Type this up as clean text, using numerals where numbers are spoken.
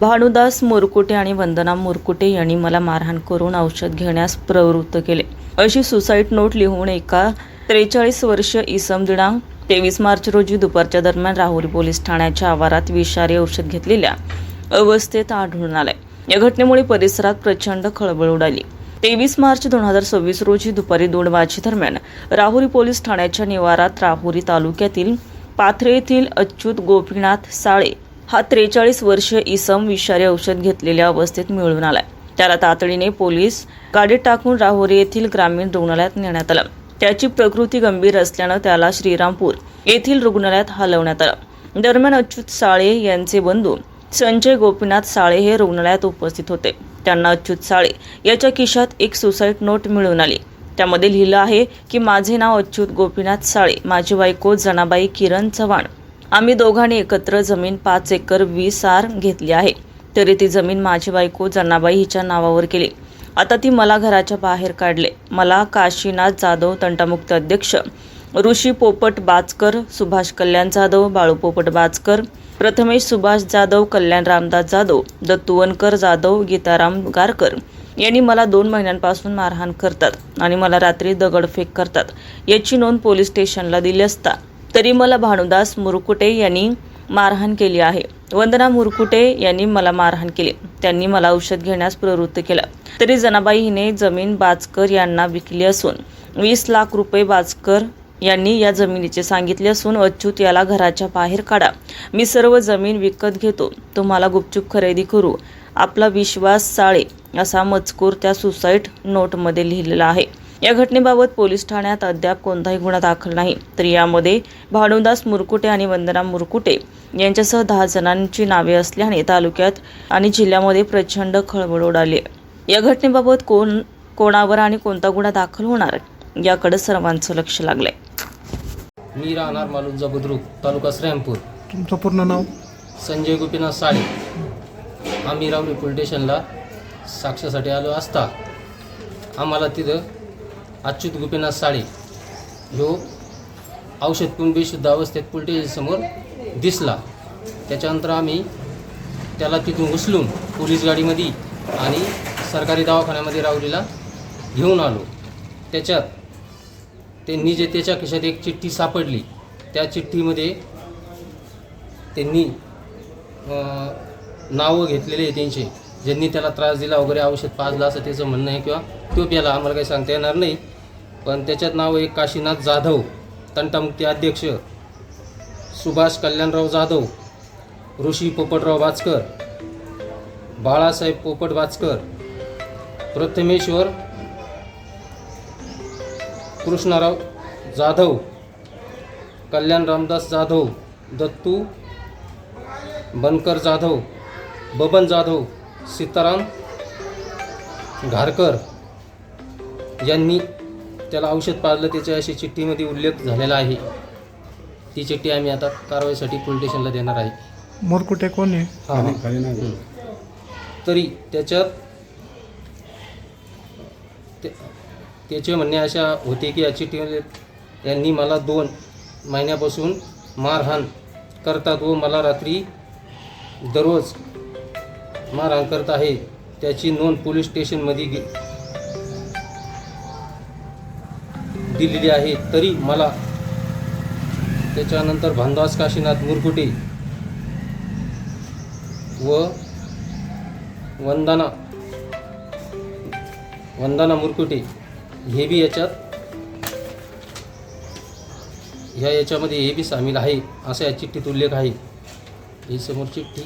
भानुदास मुरकुटे आणि वंदना मुरकुटे यांनी मला मारहाण करून औषध घेण्यास प्रवृत्त केले, अशी सुसाईड नोट लिहून एका 43 वर्षीय इसम दिनांक 23 मार्च रोजी दुपारच्या दरम्यान राहुरी पोलीस ठाण्याच्या आवारात विषारी औषध घेतलेल्या अवस्थेत आढळून आले। या घटनेमुळे परिसरात प्रचंड खळबळ उडाली। 23 मार्च 2026 रोजी दुपारी 2 वाजेदरम्यान राहुरी पोलीस ठाण्याच्या निवारात राहुरी तालुक्यातील पाथरे येथील अच्युत गोपीनाथ साळे हा 43 वर्षीय इसम विषारी औषध घेतलेल्या अवस्थेत मिळून आलाय। त्याला तातडीने पोलीस गाडीत टाकून राहुरी येथील ग्रामीण रुग्णालयात नेण्यात आलं। त्याची प्रकृती गंभीर असल्यानं त्याला श्रीरामपूर येथील रुग्णालयात हलवण्यात आलं। दरम्यान अच्युत साळे यांचे बंधू संजय गोपीनाथ साळे हे रुग्णालयात उपस्थित होते। त्यांना अच्युत साळे याच्या खिशात एक सुसाईड नोट मिळून आली। त्यामध्ये लिहिलं आहे की माझे नाव अच्युत गोपीनाथ साळे, माझी बायको जनाबाई किरण चव्हाण, आम्ही दोघांनी एकत्र जमीन 5 एकर 20 आर घेतली आहे, तरी ती जमीन माझी बायको जनाबाई हिच्या नावावर केली। आता ती मला घराच्या बाहेर काढले। मला काशीनाथ जाधव, तंटामुक्त अध्यक्ष ऋषी पोपट बाचकर, सुभाष कल्याण जाधव, बाळू पोपट बाचकर, प्रथमेश सुभाष जाधव, कल्याण रामदास जाधव, दत्तुवनकर जाधव, गीताराम गारकर यांनी मला 2 महिन्यांपासून मारहाण करतात आणि मला रात्री दगडफेक करतात, याची नोंद पोलीस स्टेशनला दिली असता तरी मला भानुदास मुरकुटे यांनी मारहाण केली आहे। वंदना मुरकुटे यांनी मला मारहाण केली। त्यांनी मला औषध घेण्यास प्रवृत्त केलं, तरी जनाबाई हिने जमीन बाचकर यांना विकली असून 20 लाख रुपये बाचकर यांनी या जमिनीचे सांगितले असून अच्युत याला घराच्या बाहेर काढा, मी सर्व जमीन विकत घेतो, तुम्हाला गुपचूप खरेदी करू, आपला विश्वास साळे, असा मजकूर त्या सुसाईड नोटमध्ये लिहिलेला आहे। या घटनेबाबत पोलीस ठाण्यात अद्याप कोणताही गुन्हा दाखल नाही, तर यामध्ये भानुदास मुरकुटे आणि वंदना मुरकुटे यांच्यासह 10 जणांची नावे असल्याने तालुक्यात आणि जिल्ह्यामध्ये प्रचंड खळबळ उडाली आहे। या घटनेबाबत कोणावर आणि कोणता गुन्हा दाखल होणार याकडे सर्वांचं लक्ष लागलंय। मी राहणार मालुंजा बुद्रुक, तालुका श्रीरामपूर। तुमचं पूर्ण नाव? संजय गोपीनाथ साळे। आम्ही राहुरी पोलीस स्टेशनला साक्षीसाठी आलो असता आम्हाला तिथं अच्युत गोपीनाथ साळे जो औषध पिऊन बेशुद्ध अवस्थेत पोलीस स्टेशनसमोर दिसला। त्याच्यानंतर आम्ही त्याला तिथून उचलून पोलीस गाडीमध्ये आणि सरकारी दवाखान्यामध्ये राहुरीला घेऊन आलो। त्याच्यात त्यांनी जे त्याच्या खिशात एक चिठ्ठी सापडली, त्या चिठ्ठीमध्ये त्यांनी नावं घेतलेले आहे त्यांचे, ज्यांनी त्याला त्रास दिला वगैरे, औषध पाजलं असं त्याचं म्हणणं आहे, किंवा तो प्याला आम्हाला काही सांगता येणार नाही। पण त्याच्यात नाव एक काशीनाथ जाधव, तंटामुक्ती अध्यक्ष सुभाष कल्याणराव जाधव, ऋषी पोपटराव बाचकर, बाळासाहेब पोपट बाचकर, प्रथमेश्वर कृष्णराव जाधव, कल्याण रामदास जाधव, दत्तू बनकर जाधव, बबन जाधव, सीताराम घारकर यांनी त्याला औषध पाजलं, त्याच्या अशी चिठ्ठीमध्ये उल्लेख झालेला आहे। ती चिठ्ठी आम्ही आता कारवाईसाठी पोलीस स्टेशनला देणार आहे। मुरकुटे कोण आहे? तरी त्याच्यात त्याचे म्हणणे अशा होते की या चिठ्ठीमध्ये यांनी मला 2 महिन्यापासून मारहाण करतात व मला रात्री दररोज मारहाण करत आहे, त्याची नोंद पोलीस स्टेशनमध्ये दिलेली आहे। तरी मला त्याच्यानंतर भानुदास काशीनाथ मुरकुटे व वंदना मुरकुटे हे बी याच्यामध्ये हे बी सामील आहे, असा या चिठ्ठीत उल्लेख आहे। ही समोर चिठ्ठी